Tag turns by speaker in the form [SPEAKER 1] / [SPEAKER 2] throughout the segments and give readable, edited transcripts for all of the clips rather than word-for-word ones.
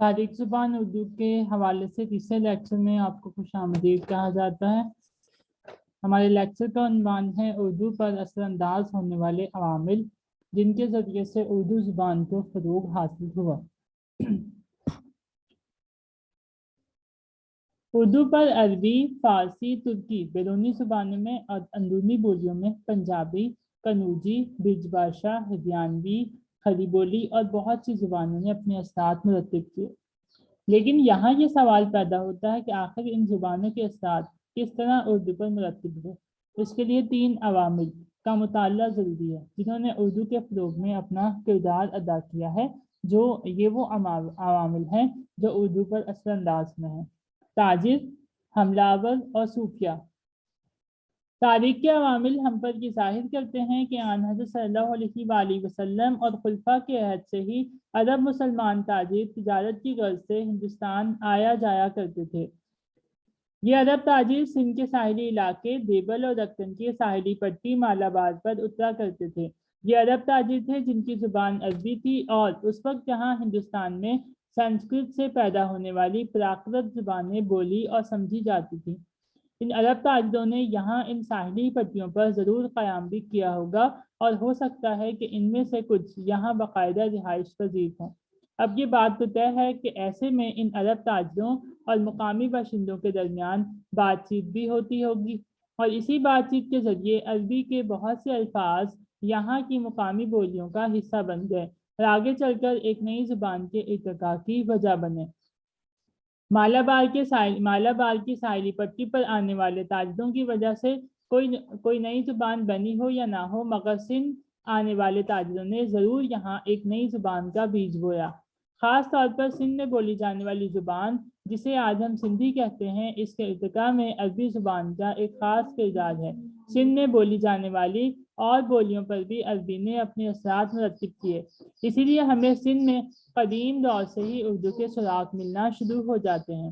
[SPEAKER 1] تاریخ زبان اردو کے حوالے سے تیسرے لیکچر میں آپ کو خوش آمدید کہا جاتا ہے۔ ہمارے لیکچر کا عنوان ہے اردو پر اثر انداز ہونے والے عوامل جن کے ذریعے سے اردو زبان کو فروغ حاصل ہوا۔ اردو پر عربی، فارسی، ترکی، بیرونی زبانوں میں اور اندرونی بولیوں میں پنجابی، قنوجی، برج بھاشا، ہریانوی، کھڑی بولی اور بہت سی زبانوں نے اپنے اثرات مرتب کیے۔ لیکن یہاں یہ سوال پیدا ہوتا ہے کہ آخر ان زبانوں کے اثرات کس طرح اردو پر مرتب ہوئے۔ اس کے لیے 3 عوامل کا مطالعہ ضروری ہے جنہوں نے اردو کے فروغ میں اپنا کردار ادا کیا ہے۔ وہ عوامل ہیں جو اردو پر اثر انداز میں ہیں: تاجر، حملہ آور اور صوفیہ۔ تاریخ کے عوامل ہم پر یہ ظاہر کرتے ہیں کہ آن حضرت صلی اللہ علیہ وآلہ وسلم اور خلفاء کے عہد سے ہی عرب مسلمان تاجر تجارت کی غرض سے ہندوستان آیا جایا کرتے تھے۔ یہ عرب تاجر سندھ کے ساحلی علاقے، دیبل اور دکن کی ساحلی پٹی مالابار پر اترا کرتے تھے۔ یہ عرب تاجر تھے جن کی زبان عربی تھی اور اس وقت جہاں ہندوستان میں سنسکرت سے پیدا ہونے والی پراکرت زبانیں بولی اور سمجھی جاتی تھیں۔ ان عرب تاجروں نے یہاں ان ساحلی پٹیوں پر ضرور قیام بھی کیا ہوگا اور ہو سکتا ہے کہ ان میں سے کچھ یہاں باقاعدہ رہائش پذیر ہوں۔ اب یہ بات تو طے ہے کہ ایسے میں ان عرب تاجروں اور مقامی باشندوں کے درمیان بات چیت بھی ہوتی ہوگی اور اسی بات چیت کے ذریعے عربی کے بہت سے الفاظ یہاں کی مقامی بولیوں کا حصہ بن گئے اور آگے چل کر ایک نئی زبان کے ارتقاء کی وجہ بنے۔ مالابار کی ساحلی پٹی پر آنے والے تاجروں کی وجہ سے کوئی نئی زبان بنی ہو یا نہ ہو، مگر سندھ آنے والے تاجروں نے ضرور یہاں ایک نئی زبان کا بیج بویا۔ خاص طور پر سندھ میں بولی جانے والی زبان جسے آج ہم سندھی کہتے ہیں، اس کے ارتقاء میں عربی زبان کا ایک خاص کردار ہے۔ سندھ میں بولی جانے والی اور بولیوں پر بھی عربی نے اپنے اثرات مرتب کیے، اسی لیے ہمیں سندھ میں قدیم دور سے ہی اردو کے سراغ ملنا شروع ہو جاتے ہیں۔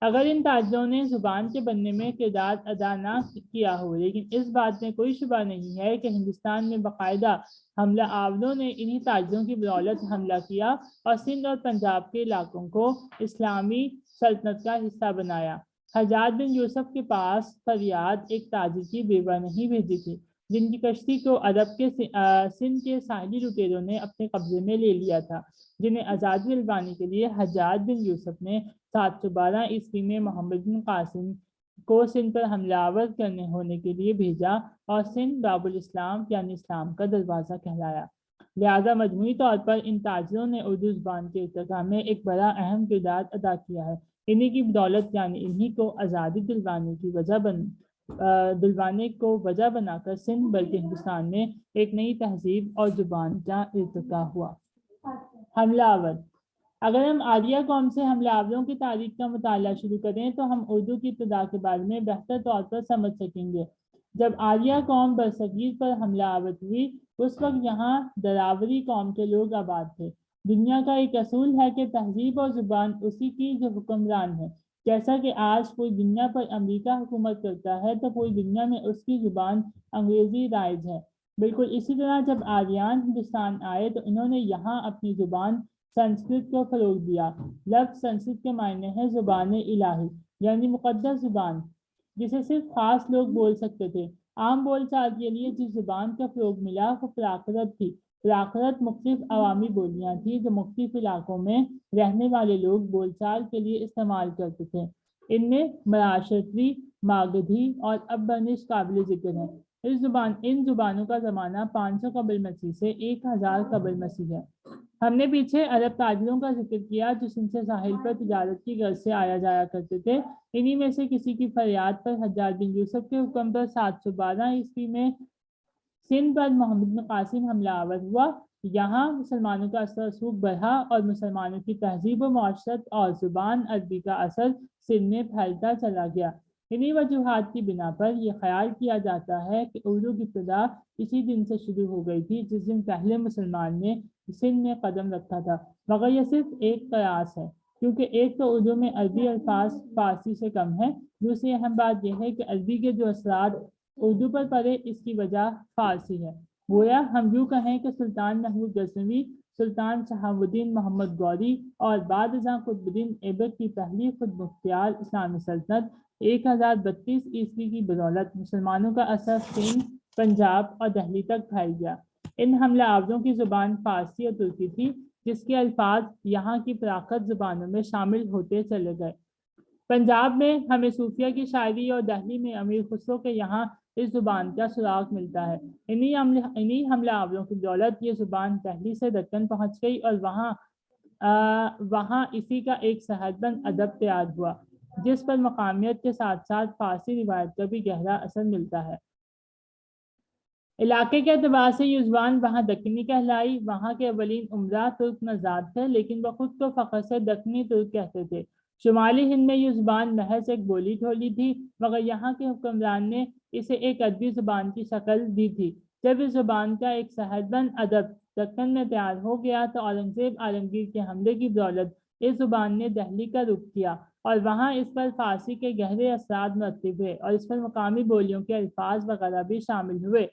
[SPEAKER 1] اگر ان تاجروں نے زبان کے بننے میں کردار ادا نہ کیا ہو، لیکن اس بات میں کوئی شبہ نہیں ہے کہ ہندوستان میں باقاعدہ حملہ آوروں نے انہی تاجروں کی بدولت حملہ کیا اور سندھ اور پنجاب کے علاقوں کو اسلامی سلطنت کا حصہ بنایا۔ حجاج بن یوسف کے پاس فریاد ایک تاجر کی بیوہ نہیں بھیجی تھی جن کی کشتی کو عرب کے سندھ کے ساحلی لٹیروں نے اپنے قبضے میں لے لیا تھا، جنہیں آزادی دلوانے کے لیے حجاج بن یوسف نے 712 عیسوی میں محمد بن قاسم کو سندھ پر حملہ آور کرنے ہونے کے لیے بھیجا اور سندھ باب الاسلام یعنی اسلام کا دروازہ کہلایا۔ لہذا مجموعی طور پر ان تاجروں نے اردو زبان کے ارتقاء میں ایک بڑا اہم کردار ادا کیا ہے۔ انہی کی بدولت یعنی انہی کو آزادی دلوانے کو وجہ بنا کر سندھ بلکہ ہندوستان میں ایک نئی تہذیب اور زبان کا ارتقاء ہوا۔ حملہ آور۔ اگر ہم آریہ قوم سے حملہ آوروں کی تاریخ کا مطالعہ شروع کریں تو ہم اردو کی ابتدا کے بارے میں بہتر طور پر سمجھ سکیں گے۔ جب آریہ قوم برصغیر پر حملہ آور ہوئی، اس وقت یہاں دراوری قوم کے لوگ آباد تھے۔ دنیا کا ایک اصول ہے کہ تہذیب اور زبان اسی کی جو حکمران ہے۔ جیسا کہ آج پوری دنیا پر امریکہ حکومت کرتا ہے تو پوری دنیا میں اس کی زبان انگریزی رائج ہے۔ بالکل اسی طرح جب آریان ہندوستان آئے تو انہوں نے یہاں اپنی زبان سنسکرت کو فروغ دیا۔ لفظ سنسکرت کے معنی ہے زبان الہی یعنی مقدس زبان، جسے صرف خاص لوگ بول سکتے تھے۔ عام بول چال کے لیے جس زبان کا فروغ ملا وہ پراکرت تھی۔ پراکرت مختلف عوامی بولیاں تھیں جو مختلف علاقوں میں رہنے والے لوگ بول چال کے لیے استعمال کرتے تھے۔ ان میں معاشرتی، ماگدھی اور ابرنش قابل ذکر ہیں۔ ان زبانوں کا زمانہ 500 قبل مسیح سے 1000 قبل مسیح ہے۔ ہم نے پیچھے عرب تاجروں کا ذکر کیا جو سندھ سے ساحل پر تجارت کی غرض سے آیا جایا کرتے تھے۔ انہی میں سے کسی کی فریاد پر حجاج بن یوسف کے حکم پر 712 عیسوی میں سندھ پر محمد بن قاسم حملہ آور ہوا۔ یہاں مسلمانوں کا اثر رسوخ بڑھا اور مسلمانوں کی تہذیب و معاشرت اور زبان عربی کا اثر سندھ میں پھیلتا چلا گیا۔ انہی وجوہات کی بنا پر یہ خیال کیا جاتا ہے کہ اردو کی ابتدا اسی دن سے شروع ہو گئی تھی جس دن پہلے مسلمان نے سندھ میں قدم رکھا تھا، مگر یہ صرف ایک قیاس ہے کیونکہ ایک تو اردو میں عربی الفاظ فارسی سے کم ہیں، دوسری اہم بات یہ ہے کہ عربی کے جو اثرات اردو پر پڑے اس کی وجہ فارسی ہے۔ گویا ہم یوں کہیں کہ سلطان محمود غزنوی سلطان شہاب الدین محمد غوری اور بعد ازاں قطب الدین ایبک کی پہلی خود مختار اسلامی سلطنت 1032 عیسوی کی بدولت مسلمانوں کا اثر سندھ، پنجاب اور دہلی تک پھیل گیا۔ ان حملہ آوروں کی زبان فارسی اور ترکی تھی، جس کے الفاظ یہاں کی پراکرت زبانوں میں شامل ہوتے چلے گئے۔ پنجاب میں ہمیں صوفیہ کی شاعری اور دہلی میں امیر خسرو کے یہاں اس زبان کا سراغ ملتا ہے۔ انہی حملہ آوروں کی بدولت یہ زبان دہلی سے دکن پہنچ گئی اور وہاں اسی کا ایک صحت بند ادب تیار ہوا، جس پر مقامیت کے ساتھ ساتھ فارسی روایت کا بھی گہرا اثر ملتا ہے۔ علاقے کے اعتبار سے یہ زبان وہاں دکنی کہلائی۔ وہاں کے اولین عمرا ترک نژاد تھے، لیکن وہ خود کو فخر سے دکنی ترک کہتے تھے۔ شمالی ہند میں یہ زبان محض ایک بولی ٹھولی تھی، مگر یہاں کے حکمران نے اسے ایک ادبی زبان کی شکل دی تھی۔ جب اس زبان کا ایک صحت بند ادب دکن میں تیار ہو گیا تو اورنگزیب عالمگیر کے حملے کی بدولت اس زبان نے دہلی کا رخ کیا اور وہاں اس پر فارسی کے گہرے اثرات مرتب ہوئے اور اس پر مقامی بولیوں کے الفاظ وغیرہ بھی شامل ہوئے۔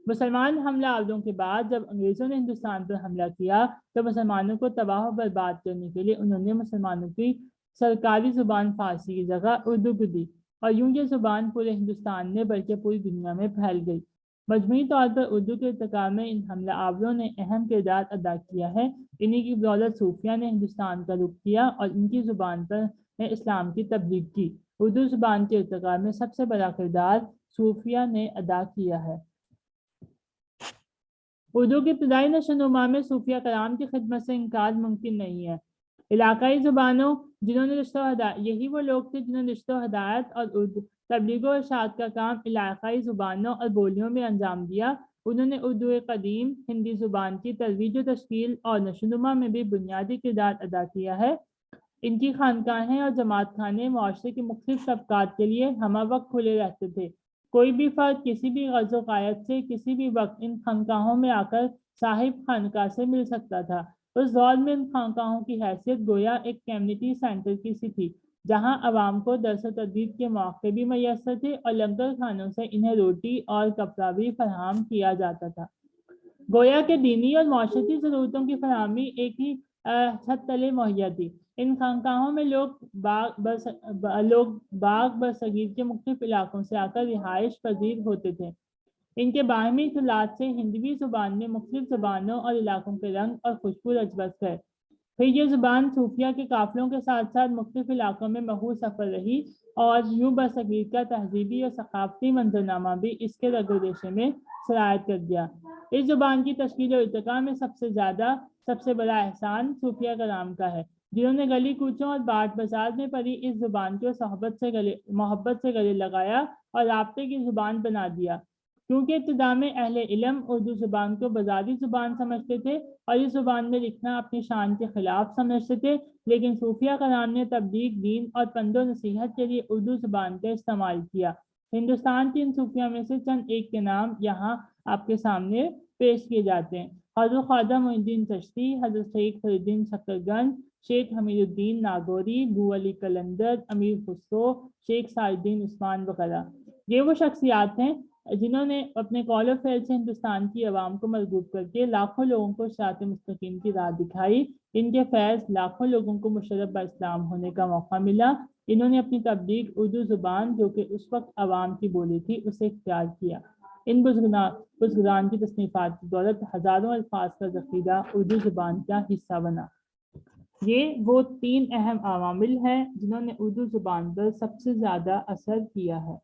[SPEAKER 1] مسلمان حملہ آوروں کے بعد جب انگریزوں نے ہندوستان پر حملہ کیا تو مسلمانوں کو تباہ و برباد کرنے کے لیے انہوں نے مسلمانوں کی سرکاری زبان فارسی کی جگہ اردو کو دی اور یوں یہ زبان پورے ہندوستان میں بلکہ پوری دنیا میں پھیل گئی۔ مجموعی طور پر اردو کے ارتقاء میں ان حملہ آوروں نے اہم کردار ادا کیا ہے۔ انہی کی بدولت صوفیہ نے ہندوستان کا رخ کیا اور ان کی زبان پر اسلام کی تبلیغ کی۔ اردو زبان کے ارتقاء میں سب سے بڑا کردار صوفیہ نے ادا کیا ہے۔ اردو کی ابتدائی نشو و نما میں صوفیہ کرام کی خدمت سے انکار ممکن نہیں ہے۔ علاقائی زبانوں جنہوں نے یہی وہ لوگ تھے جنہوں نے رشتہ و ہدایت اور تبلیغ و ارشاد کا کام علاقائی زبانوں اور بولیوں میں انجام دیا۔ انہوں نے اردو قدیم ہندی زبان کی ترویج و تشکیل اور نشو و نما میں بھی بنیادی کردار ادا کیا ہے۔ ان کی خانقاہیں اور جماعت خانے معاشرے کے مختلف طبقات کے لیے ہمہ وقت کھلے رہتے تھے۔ کوئی بھی فرد کسی بھی غرض و غایت سے کسی بھی وقت ان خانقاہوں میں آ کر صاحب خانقاہ سے مل سکتا تھا۔ اس دور میں ان خانقاہوں کی حیثیت گویا ایک کمیونٹی سینٹر کی سی تھی، جہاں عوام کو درس و تدریس کے مواقع بھی میسر تھے اور لنگر خانوں سے انہیں روٹی اور کپڑا بھی فراہم کیا جاتا تھا۔ گویا کہ دینی اور معاشرتی ضرورتوں کی فراہمی ایک ہی چھت تلے مہیا تھی۔ ان خانقاہوں میں لوگ باغ برصغیر کے مختلف علاقوں سے آ کر رہائش پذیر ہوتے تھے۔ ان کے باہمی اختلاط سے ہندوی زبان میں مختلف زبانوں اور علاقوں کے رنگ اور خوشبو رچ بس گئے۔ پھر یہ زبان صوفیہ کے قافلوں کے ساتھ ساتھ مختلف علاقوں میں محفوظ سفر رہی اور یوں برصغیر کا تہذیبی اور ثقافتی منظرنامہ بھی اس کے رگ و ریشے میں سرایت کر گیا۔ اس زبان کی تشکیل و ارتقاء میں سب سے بڑا احسان صوفیہ کرام کا ہے، جنہوں نے گلی کوچوں اور باٹ بازار میں پڑی اس زبان کو محبت سے گلے لگایا اور رابطے کی زبان بنا دیا۔ کیونکہ ابتدا میں اہل علم اردو زبان کو بازاری زبان سمجھتے تھے اور اس زبان میں لکھنا اپنی شان کے خلاف سمجھتے تھے، لیکن صوفیہ کرام نے تبلیغ دین اور پند و نصیحت کے لیے اردو زبان کا استعمال کیا۔ ہندوستان کے ان صوفیہ میں سے چند ایک کے نام یہاں آپ کے سامنے پیش کیے جاتے ہیں: حضرت خواجہ معین الدین چشتی، حضرت شیخ فرید الدین شکرگنج، شیخ حمید الدین ناگوری، بو علی قلندر، امیر خسرو، شیخ سعد الدین عثمان وغیرہ۔ یہ وہ شخصیات ہیں جنہوں نے اپنے قول و فعل سے ہندوستان کی عوام کو مرغوب کر کے لاکھوں لوگوں کو صراط مستقیم کی راہ دکھائی۔ ان کے فیض لاکھوں لوگوں کو مشرف باسلام ہونے کا موقع ملا۔ انہوں نے اپنی تبلیغ اردو زبان، جو کہ اس وقت عوام کی بولی تھی، اسے اختیار کیا۔ ان بزرگان کی تصنیفات کی دولت ہزاروں الفاظ کا ذخیرہ اردو زبان کا حصہ بنا۔ یہ وہ 3 اہم عوامل ہیں جنہوں نے اردو زبان پر سب سے زیادہ اثر کیا ہے۔